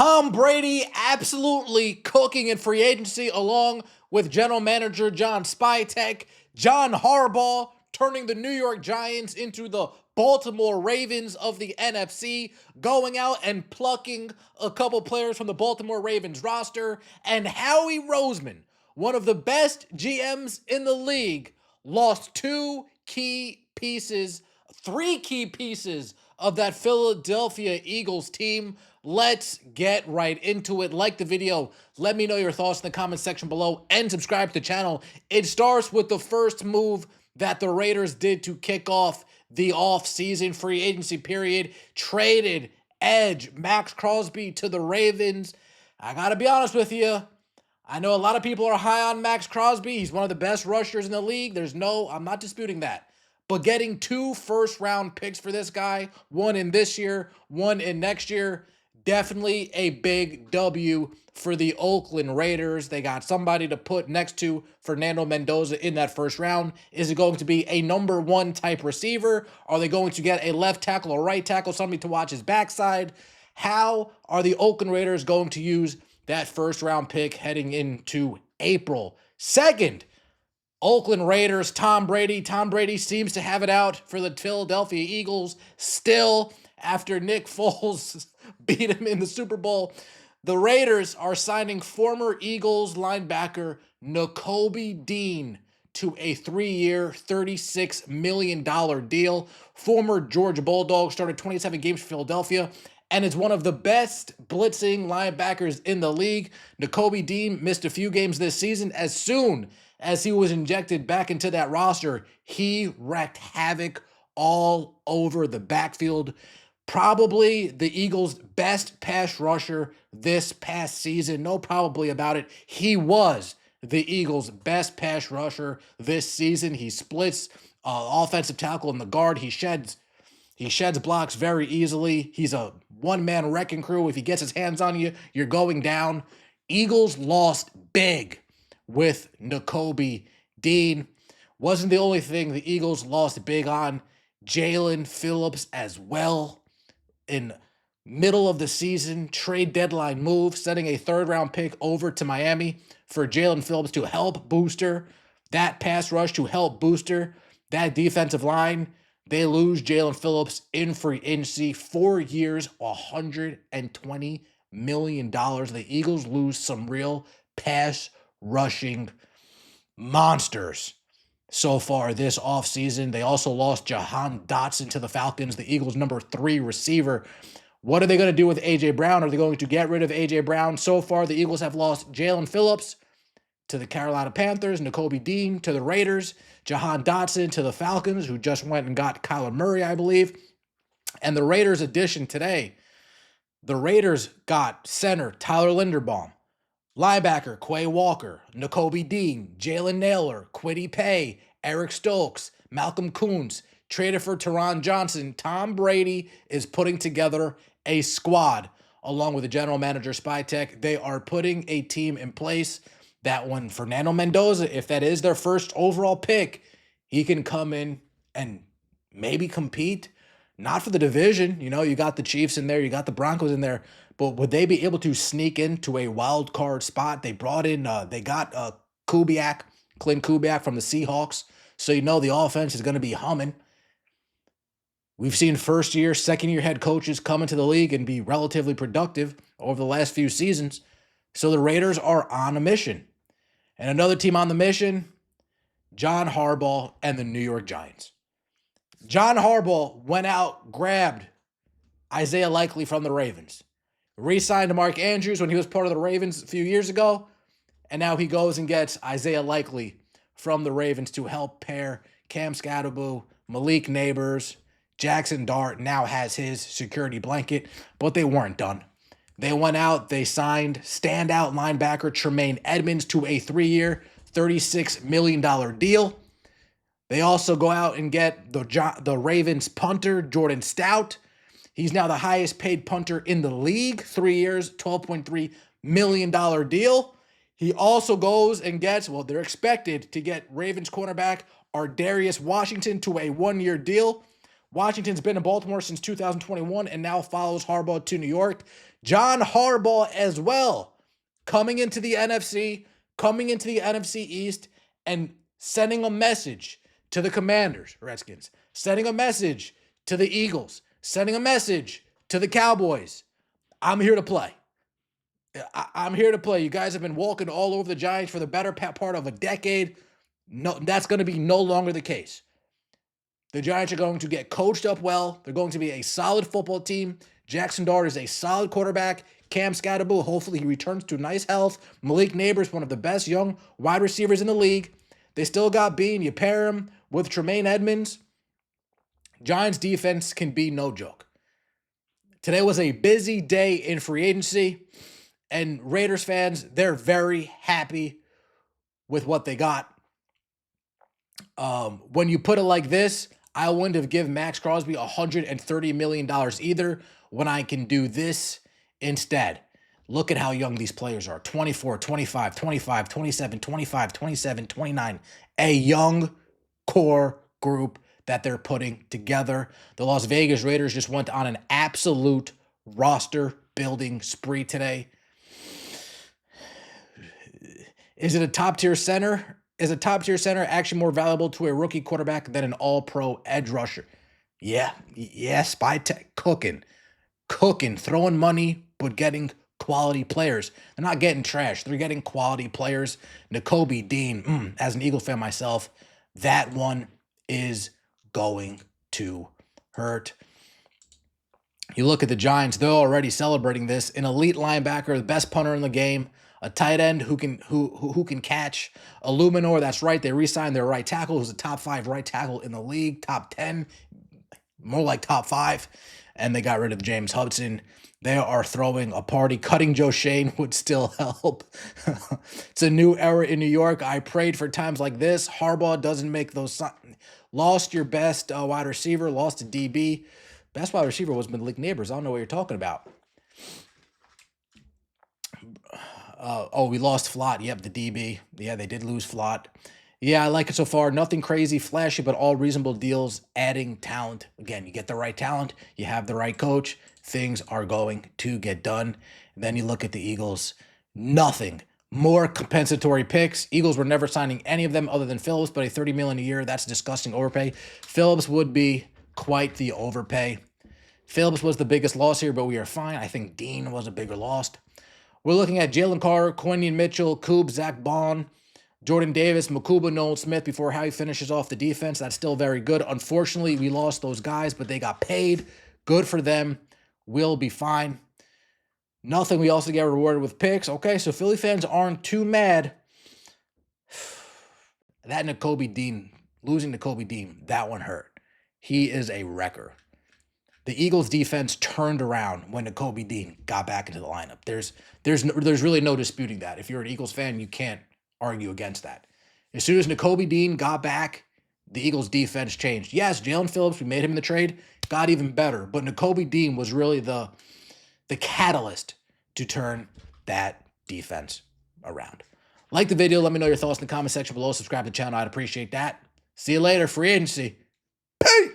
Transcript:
Tom Brady absolutely cooking in free agency along with general manager John Spytek. John Harbaugh turning the New York Giants into the Baltimore Ravens of the NFC, going out and plucking a couple players from the Baltimore Ravens roster. And Howie Roseman, one of the best GMs in the league, lost three key pieces of that Philadelphia Eagles team. Let's get right into it. Like the video, let me know your thoughts in the comment section below, and subscribe to the channel. It starts with the first move that the Raiders did to kick off the off-season free agency period. Traded edge MAXX CROSBY to the Ravens. I gotta be honest with you, I know a lot of people are high on MAXX CROSBY. He's one of the best rushers in the league. I'm not disputing that. But getting 2 first-round picks for this guy, one in this year, one in next year, definitely a big W for the Oakland Raiders. They got somebody to put next to Fernando Mendoza in that first round. Is it going to be a number 1 type receiver? Are they going to get a left tackle or right tackle, somebody to watch his backside? How are the Oakland Raiders going to use that first-round pick heading into April? Second, Oakland Raiders, Tom Brady. Tom Brady seems to have it out for the Philadelphia Eagles still after Nick Foles beat him in the Super Bowl. The Raiders are signing former Eagles linebacker Nakobe Dean to a 3-year, $36 million deal. Former Georgia Bulldog, started 27 games for Philadelphia and is one of the best blitzing linebackers in the league. Nakobe Dean missed a few games this season. As soon as he was injected back into that roster, he wreaked havoc all over the backfield. Probably the Eagles' best pass rusher this past season. No probably about it. He was the Eagles' best pass rusher this season. He splits offensive tackle in the guard. He sheds blocks very easily. He's a one-man wrecking crew. If he gets his hands on you, you're going down. Eagles lost big with Nakobe Dean. Wasn't the only thing the Eagles lost big on. Jalen Phillips as well. In middle of the season, trade deadline move, sending a 3rd-round pick over to Miami for Jalen Phillips to help booster that pass rush, to help booster that defensive line. They lose Jalen Phillips in free agency, 4 years, $120 million. The Eagles lose some real pass rushing monsters so far this offseason. They also lost Jahan Dotson to the Falcons, the Eagles' number 3 receiver. What are they going to do with A.J. Brown? Are they going to get rid of A.J. Brown? So far, the Eagles have lost Jalen Phillips to the Carolina Panthers, Nakobe Dean to the Raiders, Jahan Dotson to the Falcons, who just went and got Kyler Murray, I believe. And the Raiders addition today, the Raiders got center Tyler Linderbaum, linebacker Quay Walker, Nakobe Dean, Jalen Naylor, Kwity Paye, Eric Stokes, Malcolm Koonce, traded for Teron Johnson. Tom Brady is putting together a squad along with the general manager Spytek. They are putting a team in place that when Fernando Mendoza, if that is their first overall pick, he can come in and maybe compete. Not for the division. You know, you got the Chiefs in there, you got the Broncos in there, but would they be able to sneak into a wild card spot? They brought in, they got Clint Kubiak from the Seahawks, so you know the offense is going to be humming. We've seen first-year, second-year head coaches come into the league and be relatively productive over the last few seasons, so the Raiders are on a mission. And another team on the mission, John Harbaugh and the New York Giants. John Harbaugh went out, grabbed Isaiah Likely from the Ravens, re-signed Mark Andrews when he was part of the Ravens a few years ago, and now he goes and gets Isaiah Likely from the Ravens to help pair Cam Scatterboo, Malik Neighbors. Jackson Dart now has his security blanket, but they weren't done. They went out, they signed standout linebacker Tremaine Edmonds to a 3-year, $36 million deal. They also go out and get the Ravens punter, Jordan Stout. He's now the highest paid punter in the league, 3 years, $12.3 million deal. He also goes and gets, well, they're expected to get Ravens cornerback Ardarius Washington to a 1-year deal. Washington's been in Baltimore since 2021 and now follows Harbaugh to New York. John Harbaugh as well, coming into the NFC East and sending a message to the Commanders, Redskins, sending a message to the Eagles, sending a message to the Cowboys. I'm here to play. I'm here to play. You guys have been walking all over the Giants for the better part of a decade. No, that's going to be no longer the case. The Giants are going to get coached up well. They're going to be a solid football team. Jackson Dart is a solid quarterback. Cam Scatterbull, hopefully he returns to nice health. Malik Neighbors, one of the best young wide receivers in the league. They still got Bean. You pair him with Tremaine Edmonds. Giants defense can be no joke. Today was a busy day in free agency, and Raiders fans, they're very happy with what they got. When you put it like this, I wouldn't have given MAXX CROSBY $130 million either when I can do this instead. Look at how young these players are. 24, 25, 25, 27, 25, 27, 29. A young core group that they're putting together. The Las Vegas Raiders just went on an absolute roster building spree today. Is it a top-tier center? Is a top-tier center actually more valuable to a rookie quarterback than an all-pro edge rusher? Yeah, Spy Tech cooking, throwing money, but getting quality players. They're not getting trash. They're getting quality players. Nakobe Dean, as an Eagle fan myself, that one is going to hurt. You look at the Giants, they're already celebrating this. An elite linebacker, the best punter in the game, a tight end who can catch. Illuminor, that's right, they re-signed their right tackle, who's a top 5 right tackle in the league, top 10, more like top 5, and they got rid of James Hudson. They are throwing a party. Cutting Joe Shane would still help. It's a new era in New York. I prayed for times like this. Harbaugh doesn't make those. Lost your best wide receiver, lost to DB. Best wide receiver was Malik Neighbors. I don't know what you're talking about. We lost Flott. Yep, the DB. Yeah, they did lose Flott. Yeah, I like it so far. Nothing crazy, flashy, but all reasonable deals, adding talent. Again, you get the right talent, you have the right coach, things are going to get done. And then you look at the Eagles, nothing. More compensatory picks. Eagles were never signing any of them other than Phillips, but a $30 million a year, that's disgusting overpay. Phillips would be quite the overpay. Phillips was the biggest loss here, but we are fine. I think Dean was a bigger loss. We're looking at Jalen Carter, Quinion Mitchell, Koob, Zach Bond, Jordan Davis, Makuba, Nolan Smith before how he finishes off the defense. That's still very good. Unfortunately, we lost those guys, but they got paid. Good for them. We'll be fine. Nothing. We also get rewarded with picks. Okay, so Philly fans aren't too mad. That Nakobe Dean, losing Nakobe Dean, that one hurt. He is a wrecker. The Eagles defense turned around when Nakobe Dean got back into the lineup. There's really no disputing that. If you're an Eagles fan, you can't argue against that. As soon as Nakobe Dean got back, the Eagles defense changed. Yes, Jalen Phillips, we made him in the trade, got even better. But Nakobe Dean was really the catalyst to turn that defense around. Like the video, let me know your thoughts in the comment section below. Subscribe to the channel, I'd appreciate that. See you later, free agency. Peace!